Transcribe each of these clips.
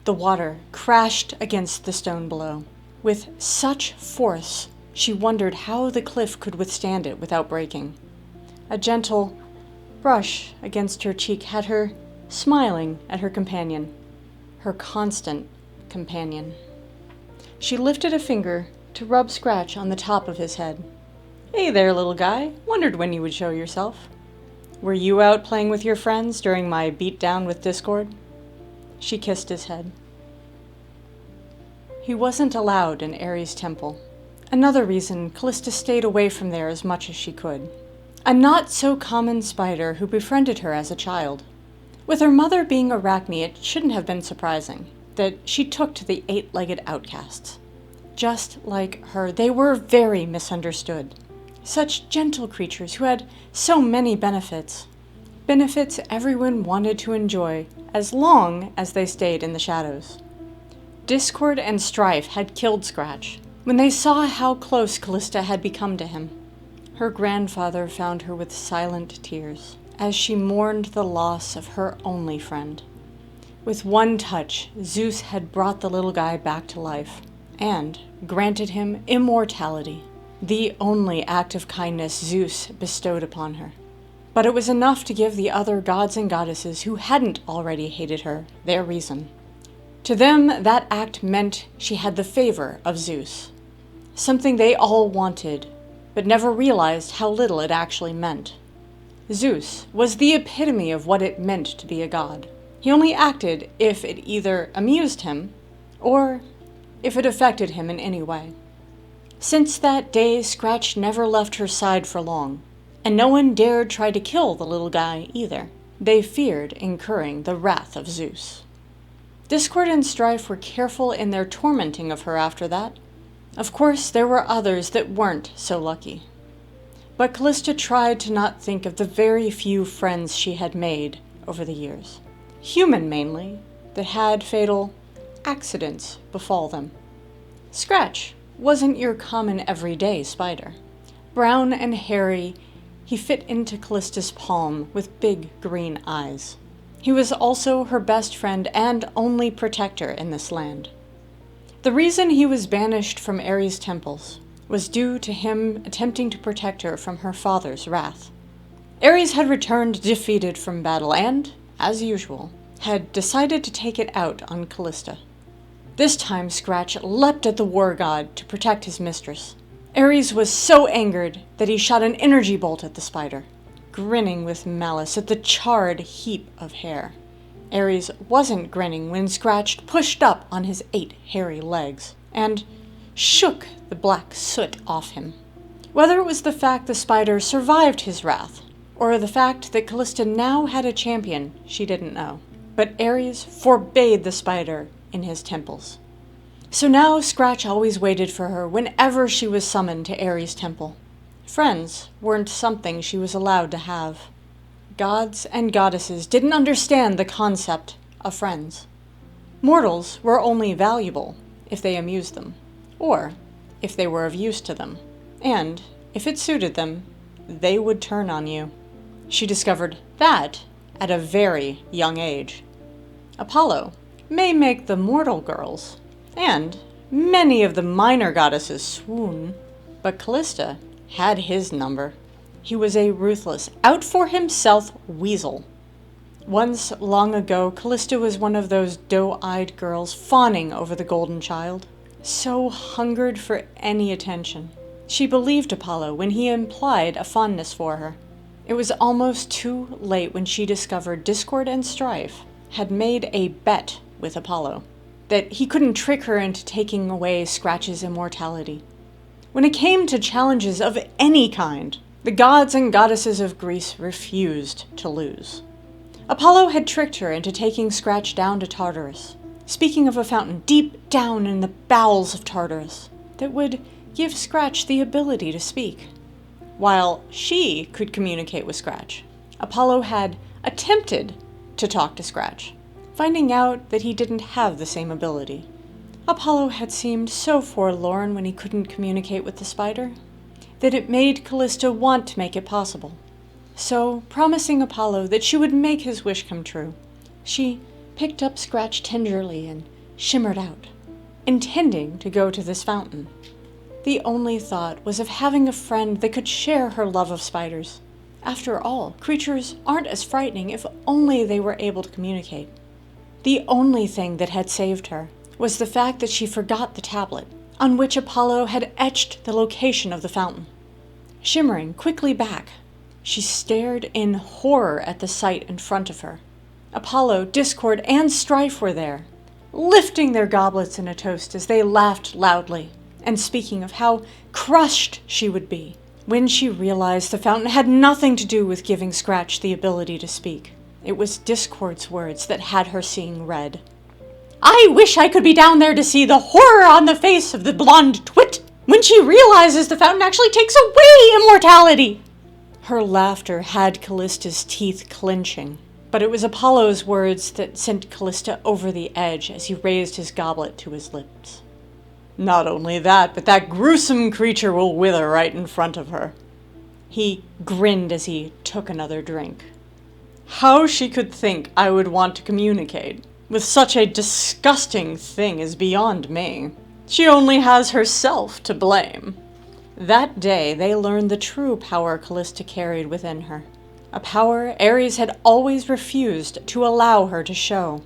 The water crashed against the stone below. With such force, she wondered how the cliff could withstand it without breaking. A gentle brush against her cheek had her smiling at her companion, her constant companion. She lifted a finger to rub Scratch on the top of his head. "Hey there, little guy. Wondered when you would show yourself. Were you out playing with your friends during my beatdown with Discord?" She kissed his head. He wasn't allowed in Ares' temple. Another reason Callista stayed away from there as much as she could. A not-so-common spider who befriended her as a child. With her mother being Arachne, it shouldn't have been surprising that she took to the eight-legged outcasts. Just like her, they were very misunderstood. Such gentle creatures who had so many benefits. Benefits everyone wanted to enjoy, as long as they stayed in the shadows. Discord and strife had killed Scratch when they saw how close Callista had become to him. Her grandfather found her with silent tears, as she mourned the loss of her only friend. With one touch, Zeus had brought the little guy back to life, and granted him immortality, the only act of kindness Zeus bestowed upon her. But it was enough to give the other gods and goddesses who hadn't already hated her their reason. To them, that act meant she had the favor of Zeus, something they all wanted, but never realized how little it actually meant. Zeus was the epitome of what it meant to be a god. He only acted if it either amused him, or if it affected him in any way. Since that day, Scratch never left her side for long, and no one dared try to kill the little guy either. They feared incurring the wrath of Zeus. Discord and strife were careful in their tormenting of her after that. Of course, there were others that weren't so lucky. But Callista tried to not think of the very few friends she had made over the years. Human mainly, that had fatal accidents befall them. Scratch wasn't your common everyday spider. Brown and hairy, he fit into Callista's palm with big green eyes. He was also her best friend and only protector in this land. The reason he was banished from Ares' temples was due to him attempting to protect her from her father's wrath. Ares had returned defeated from battle and, as usual, had decided to take it out on Callista. This time Scratch leapt at the war god to protect his mistress. Ares was so angered that he shot an energy bolt at the spider, grinning with malice at the charred heap of hair. Ares wasn't grinning when Scratch pushed up on his 8 hairy legs and shook the black soot off him. Whether it was the fact the spider survived his wrath, or the fact that Callista now had a champion, she didn't know. But Ares forbade the spider in his temples. So now Scratch always waited for her whenever she was summoned to Ares' temple. Friends weren't something she was allowed to have. Gods and goddesses didn't understand the concept of friends. Mortals were only valuable if they amused them, or if they were of use to them, and if it suited them, they would turn on you. She discovered that at a very young age. Apollo may make the mortal girls, and many of the minor goddesses swoon, but Callista had his number. He was a ruthless, out-for-himself weasel. Once, long ago, Callista was one of those doe-eyed girls fawning over the golden child, so hungered for any attention. She believed Apollo when he implied a fondness for her. It was almost too late when she discovered Discord and Strife had made a bet with Apollo, that he couldn't trick her into taking away Scratch's immortality. When it came to challenges of any kind, the gods and goddesses of Greece refused to lose. Apollo had tricked her into taking Scratch down to Tartarus, speaking of a fountain deep down in the bowels of Tartarus that would give Scratch the ability to speak. While she could communicate with Scratch, Apollo had attempted to talk to Scratch, finding out that he didn't have the same ability. Apollo had seemed so forlorn when he couldn't communicate with the spider, that it made Callista want to make it possible. So, promising Apollo that she would make his wish come true, she picked up Scratch tenderly and shimmered out, intending to go to this fountain. The only thought was of having a friend that could share her love of spiders. After all, creatures aren't as frightening if only they were able to communicate. The only thing that had saved her was the fact that she forgot the tablet, on which Apollo had etched the location of the fountain. Shimmering quickly back, she stared in horror at the sight in front of her. Apollo, Discord, and Strife were there, lifting their goblets in a toast as they laughed loudly, and speaking of how crushed she would be when she realized the fountain had nothing to do with giving Scratch the ability to speak. It was Discord's words that had her seeing red. "I wish I could be down there to see the horror on the face of the blonde twit when she realizes the fountain actually takes away immortality." Her laughter had Callista's teeth clenching, but it was Apollo's words that sent Callista over the edge as he raised his goblet to his lips. "Not only that, but that gruesome creature will wither right in front of her." He grinned as he took another drink. How she could think I would want to communicate with such a disgusting thing is beyond me. She only has herself to blame. That day they learned the true power Callista carried within her, a power Ares had always refused to allow her to show.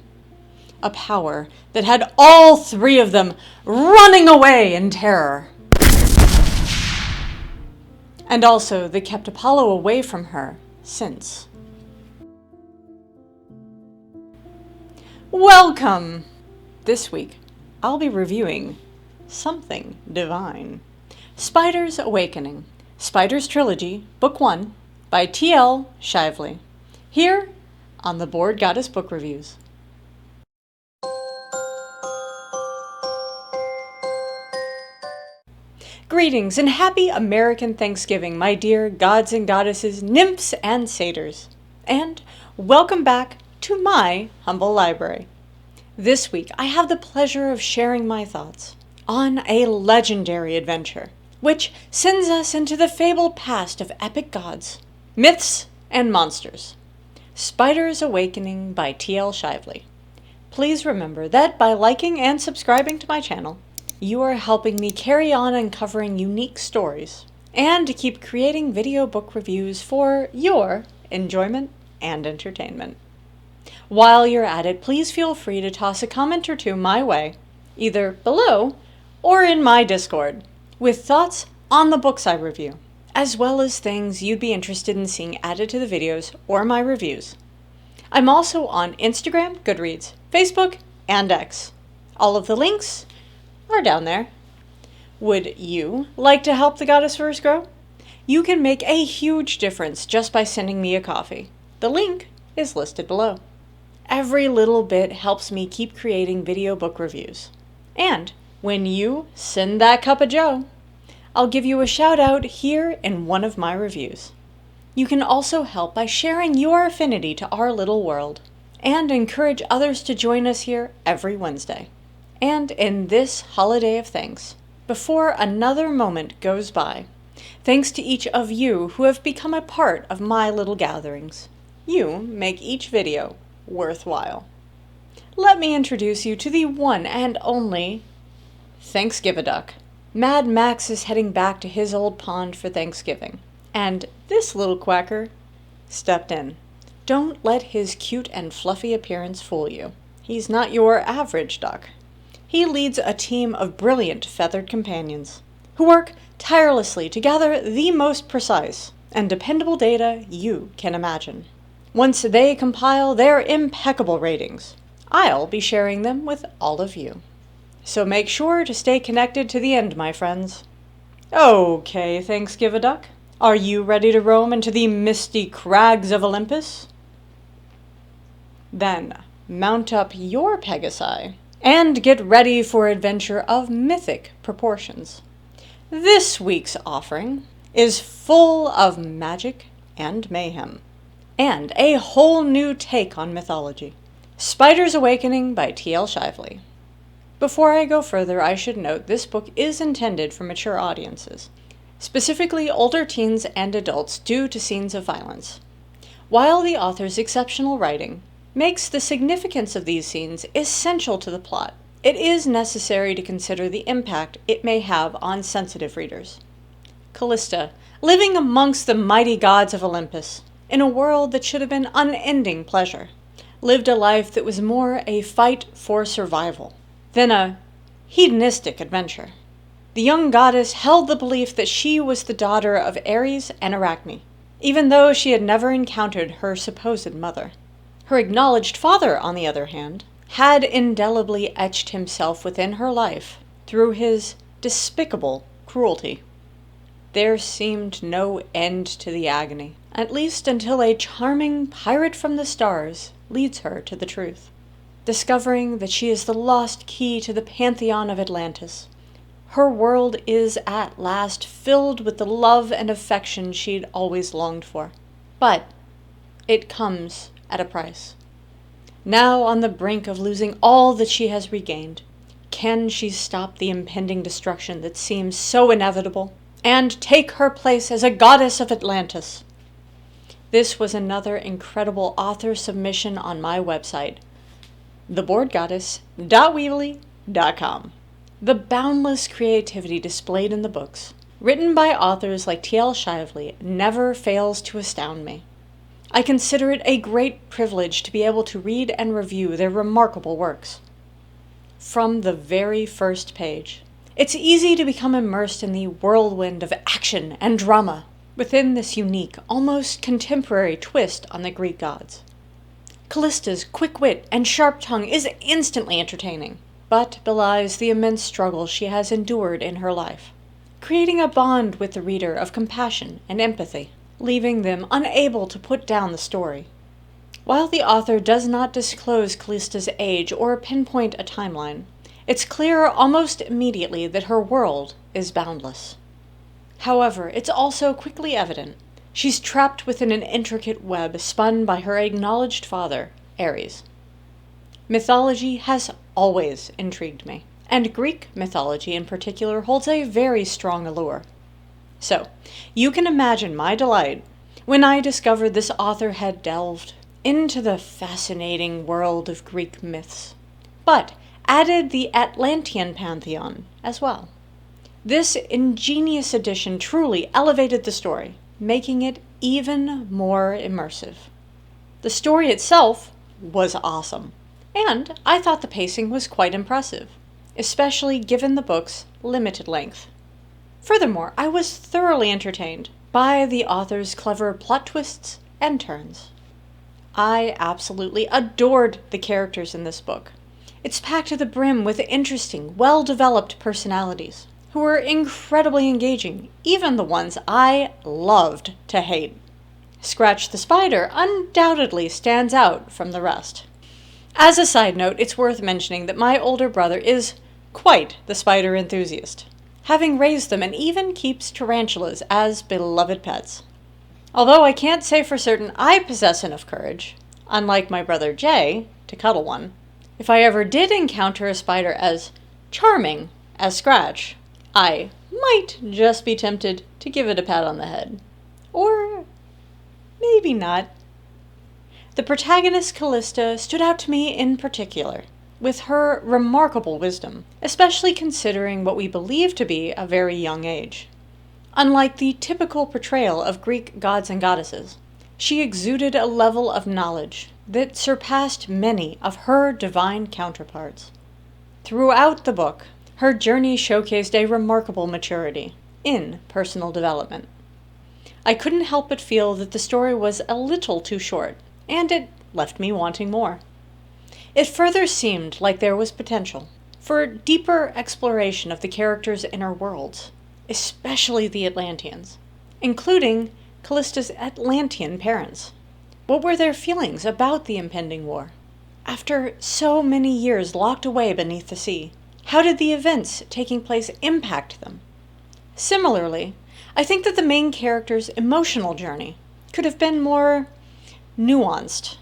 A power that had all three of them running away in terror. And also that kept Apollo away from her since. Welcome! This week, I'll be reviewing Something Divine. Spider's Awakening, Spider's Trilogy, Book 1, by TL Shively. Here on the Bored Goddess Book Reviews. Greetings and happy American Thanksgiving, my dear gods and goddesses, nymphs and satyrs. And welcome back to my humble library. This week, I have the pleasure of sharing my thoughts on a legendary adventure, which sends us into the fabled past of epic gods, myths, and monsters. Spider's Awakening by TL Shively. Please remember that by liking and subscribing to my channel, you are helping me carry on uncovering unique stories and to keep creating video book reviews for your enjoyment and entertainment. While you're at it, please feel free to toss a comment or two my way, either below or in my Discord, with thoughts on the books I review, as well as things you'd be interested in seeing added to the videos or my reviews. I'm also on Instagram, Goodreads, Facebook, and X. All of the links are down there. Would you like to help the Goddessverse grow? You can make a huge difference just by sending me a coffee. The link is listed below. Every little bit helps me keep creating video book reviews. And when you send that cup of joe, I'll give you a shout out here in one of my reviews. You can also help by sharing your affinity to our little world and encourage others to join us here every Wednesday. And in this holiday of thanks, before another moment goes by, thanks to each of you who have become a part of my little gatherings. You make each video worthwhile. Let me introduce you to the one and only Thanksgiving-a-Duck. Mad Max is heading back to his old pond for Thanksgiving, and this little quacker stepped in. Don't let his cute and fluffy appearance fool you. He's not your average duck. He leads a team of brilliant feathered companions who work tirelessly to gather the most precise and dependable data you can imagine. Once they compile their impeccable ratings, I'll be sharing them with all of you. So make sure to stay connected to the end, my friends. Okay, Thanksgiving-a-Duck, are you ready to roam into the misty crags of Olympus? Then mount up your Pegasi and get ready for adventure of mythic proportions. This week's offering is full of magic and mayhem, and a whole new take on mythology. Spider's Awakening by TL Shively. Before I go further, I should note this book is intended for mature audiences, specifically older teens and adults due to scenes of violence. While the author's exceptional writing makes the significance of these scenes essential to the plot. It is necessary to consider the impact it may have on sensitive readers. Callista, living amongst the mighty gods of Olympus, in a world that should have been unending pleasure, lived a life that was more a fight for survival than a hedonistic adventure. The young goddess held the belief that she was the daughter of Ares and Arachne, even though she had never encountered her supposed mother. Her acknowledged father, on the other hand, had indelibly etched himself within her life through his despicable cruelty. There seemed no end to the agony, at least until a charming pirate from the stars leads her to the truth, discovering that she is the lost key to the pantheon of Atlantis. Her world is at last filled with the love and affection she'd always longed for. But it comes at a price. Now on the brink of losing all that she has regained, can she stop the impending destruction that seems so inevitable, and take her place as a goddess of Atlantis? This was another incredible author submission on my website, theboardgoddess.weebly.com. The boundless creativity displayed in the books, written by authors like TL Shively, never fails to astound me. I consider it a great privilege to be able to read and review their remarkable works. From the very first page, it's easy to become immersed in the whirlwind of action and drama within this unique, almost contemporary twist on the Greek gods. Callista's quick wit and sharp tongue is instantly entertaining, but belies the immense struggle she has endured in her life, creating a bond with the reader of compassion and empathy, leaving them unable to put down the story. While the author does not disclose Callista's age or pinpoint a timeline, it's clear almost immediately that her world is boundless. However, it's also quickly evident she's trapped within an intricate web spun by her acknowledged father, Ares. Mythology has always intrigued me, and Greek mythology in particular holds a very strong allure. So, you can imagine my delight when I discovered this author had delved into the fascinating world of Greek myths, but added the Atlantean pantheon as well. This ingenious addition truly elevated the story, making it even more immersive. The story itself was awesome, and I thought the pacing was quite impressive, especially given the book's limited length. Furthermore, I was thoroughly entertained by the author's clever plot twists and turns. I absolutely adored the characters in this book. It's packed to the brim with interesting, well-developed personalities who were incredibly engaging, even the ones I loved to hate. Scratch the Spider undoubtedly stands out from the rest. As a side note, it's worth mentioning that my older brother is quite the spider enthusiast, having raised them and even keeps tarantulas as beloved pets. Although I can't say for certain I possess enough courage, unlike my brother Jay, to cuddle one, if I ever did encounter a spider as charming as Scratch, I might just be tempted to give it a pat on the head. Or maybe not. The protagonist Callista stood out to me in particular, with her remarkable wisdom, especially considering what we believe to be a very young age. Unlike the typical portrayal of Greek gods and goddesses, she exuded a level of knowledge that surpassed many of her divine counterparts. Throughout the book, her journey showcased a remarkable maturity in personal development. I couldn't help but feel that the story was a little too short, and it left me wanting more. It further seemed like there was potential for deeper exploration of the characters' inner worlds, especially the Atlanteans, including Callista's Atlantean parents. What were their feelings about the impending war? After so many years locked away beneath the sea, how did the events taking place impact them? Similarly, I think that the main character's emotional journey could have been more nuanced.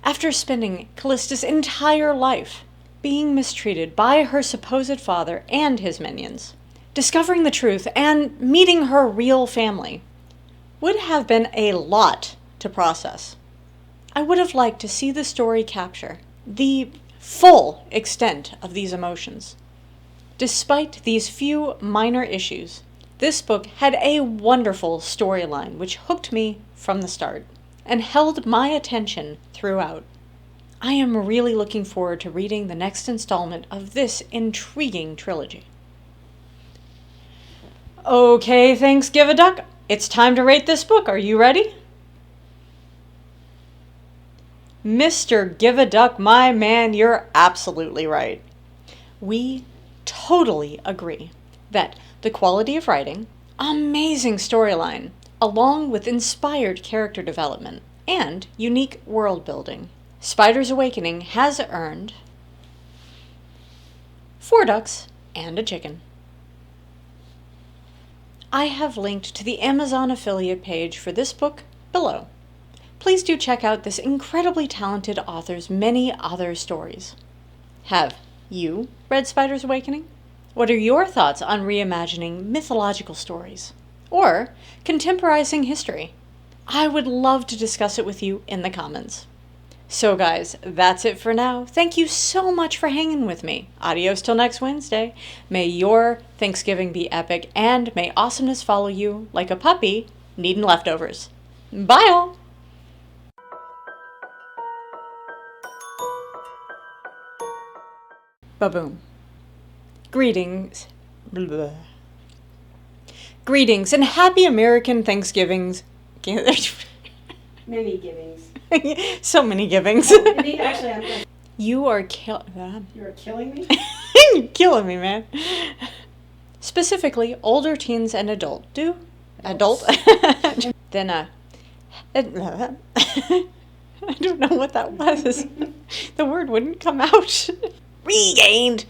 After spending Callista's entire life being mistreated by her supposed father and his minions, discovering the truth and meeting her real family would have been a lot to process. I would have liked to see the story capture the full extent of these emotions. Despite these few minor issues, this book had a wonderful storyline which hooked me from the start and held my attention throughout. I am really looking forward to reading the next installment of this intriguing trilogy. Okay, thanks, Give a Duck. It's time to rate this book. Are you ready? Mr. Give a Duck, my man, you're absolutely right. We totally agree that the quality of writing, amazing storyline, along with inspired character development and unique world building, Spider's Awakening has earned 4 ducks and a chicken. I have linked to the Amazon affiliate page for this book below. Please do check out this incredibly talented author's many other stories. Have you read Spider's Awakening? What are your thoughts on reimagining mythological stories or contemporizing history? I would love to discuss it with you in the comments. So guys, that's it for now. Thank you so much for hanging with me. Adios till next Wednesday. May your Thanksgiving be epic and may awesomeness follow you like a puppy needing leftovers. Bye all! Baboom. Greetings. Blah. Greetings and happy American Thanksgivings. Many givings. So many givings. Actually, I'm good. You are You're killing me? You're killing me, man. Specifically, older teens and adult. Then, I don't know what that was. The word wouldn't come out. Regained.